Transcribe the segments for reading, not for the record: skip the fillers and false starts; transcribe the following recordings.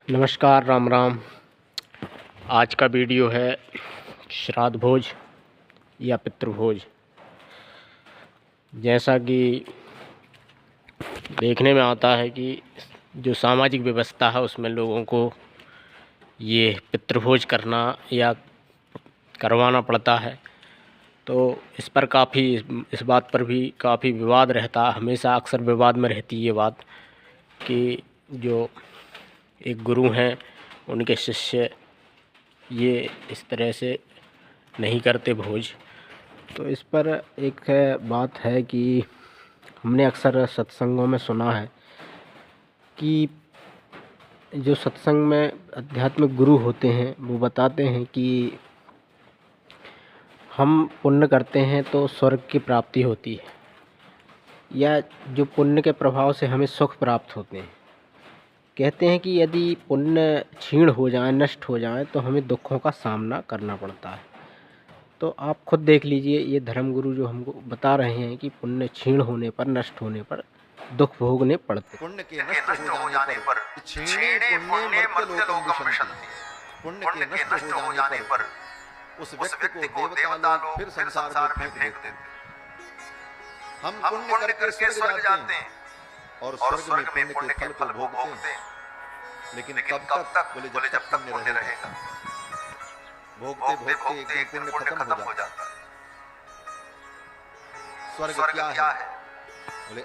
नमस्कार, राम राम। आज का वीडियो है श्राद्ध भोज या पितृभोज। जैसा कि देखने में आता है कि जो सामाजिक व्यवस्था है उसमें लोगों को ये पितृभोज करना या करवाना पड़ता है। तो इस बात पर भी काफ़ी विवाद रहता, हमेशा अक्सर विवाद में रहती ये बात कि जो एक गुरु हैं उनके शिष्य ये इस तरह से नहीं करते भोज। तो इस पर एक बात है कि हमने अक्सर सत्संगों में सुना है कि जो सत्संग में आध्यात्मिक गुरु होते हैं वो बताते हैं कि हम पुण्य करते हैं तो स्वर्ग की प्राप्ति होती है, या जो पुण्य के प्रभाव से हमें सुख प्राप्त होते हैं। कहते हैं कि यदि पुण्य क्षीण हो जाए, नष्ट हो जाए, तो हमें दुखों का सामना करना पड़ता है। तो आप खुद देख लीजिए, ये धर्मगुरु जो हमको बता रहे हैं कि पुण्य क्षीण होने पर, नष्ट होने पर दुख भोगने पड़ते। पुण्य के नष्ट हो जाने पर क्षीणे पुण्ये मर्त्यलोकं विशन्ति। पुण्य के नष्ट हो जाने पर उस व्यक्ति को देवता लोग फिर संसार में फेंक देते। हम पुण्य करके स्वर्ग जाते हैं और स्वर्ग में पुण्य के फल को भोगते हैं। लेकिन कब तक? बोले जब तक पुण्य रहेगा। भोगते भोगते एक दिन पुण्य खत्म हो जाता है। स्वर्ग क्या है? बोले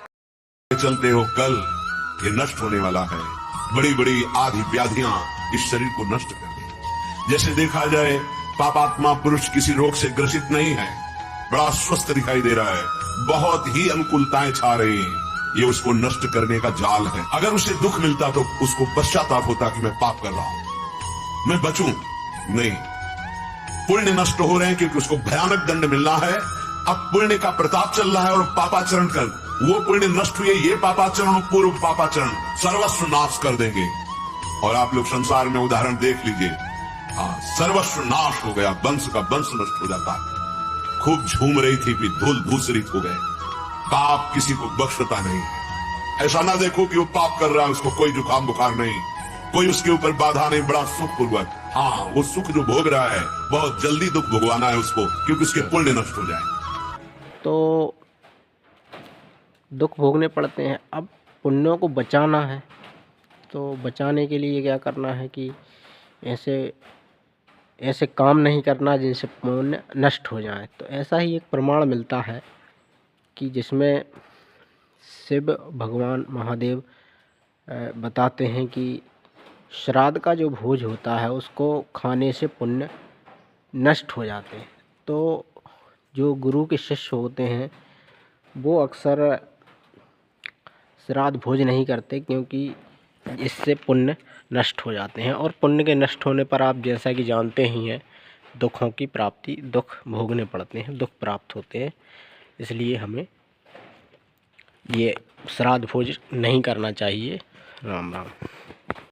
चलते हो कल ये नष्ट होने वाला है। बड़ी बड़ी आदि व्याधियां इस शरीर को नष्ट कर देंगी। जैसे देखा जाए पापात्मा पुरुष किसी रोग से ग्रसित नहीं है, बड़ा स्वस्थ दिखाई दे रहा है, बहुत ही अनुकूलताएं छा रही हैं। ये उसको नष्ट करने का जाल है। अगर उसे दुख मिलता तो उसको पश्चाताप होता कि मैं पाप कर रहा हूं, मैं बचूं। नहीं, पुण्य नष्ट हो रहे हैं क्योंकि उसको भयानक दंड मिलना है। अब पुण्य का प्रताप चल रहा है और पापाचरण कर वो पुण्य नष्ट हुए, ये पापाचरण, पूर्व पापाचरण सर्वस्व नाश कर देंगे। और आप लोग संसार में उदाहरण देख लीजिए, हाँ, सर्वस्व नाश हो गया, वंश का वंश नष्ट हो जाता है। खूब झूम रही थी फिर धूल भूसरित हो गए। पाप किसी को बख्शता नहीं। ऐसा ना देखो कि वो पाप कर रहा है, उसको कोई जुकाम बुखार नहीं, कोई उसके ऊपर बाधा नहीं, बड़ा सुखपूर्वक। हाँ, वो सुख जो भोग रहा है बहुत जल्दी दुख भोगवाना है उसको, क्योंकि उसके पुण्य नष्ट हो जाए। तो दुख भोगने पड़ते हैं। अब पुण्यों को बचाना है, तो बचाने के लिए क्या करना है कि ऐसे काम नहीं करना जिनसे पुण्य नष्ट हो जाए। तो ऐसा ही एक प्रमाण मिलता है कि जिसमें शिव भगवान महादेव बताते हैं कि श्राद्ध का जो भोज होता है उसको खाने से पुण्य नष्ट हो जाते हैं। तो जो गुरु के शिष्य होते हैं वो अक्सर श्राद्ध भोज नहीं करते, क्योंकि इससे पुण्य नष्ट हो जाते हैं। और पुण्य के नष्ट होने पर आप जैसा कि जानते ही हैं, दुखों की प्राप्ति, दुख भोगने पड़ते हैं, दुख प्राप्त होते हैं। इसलिए हमें ये श्राद्ध भोज नहीं करना चाहिए। राम राम।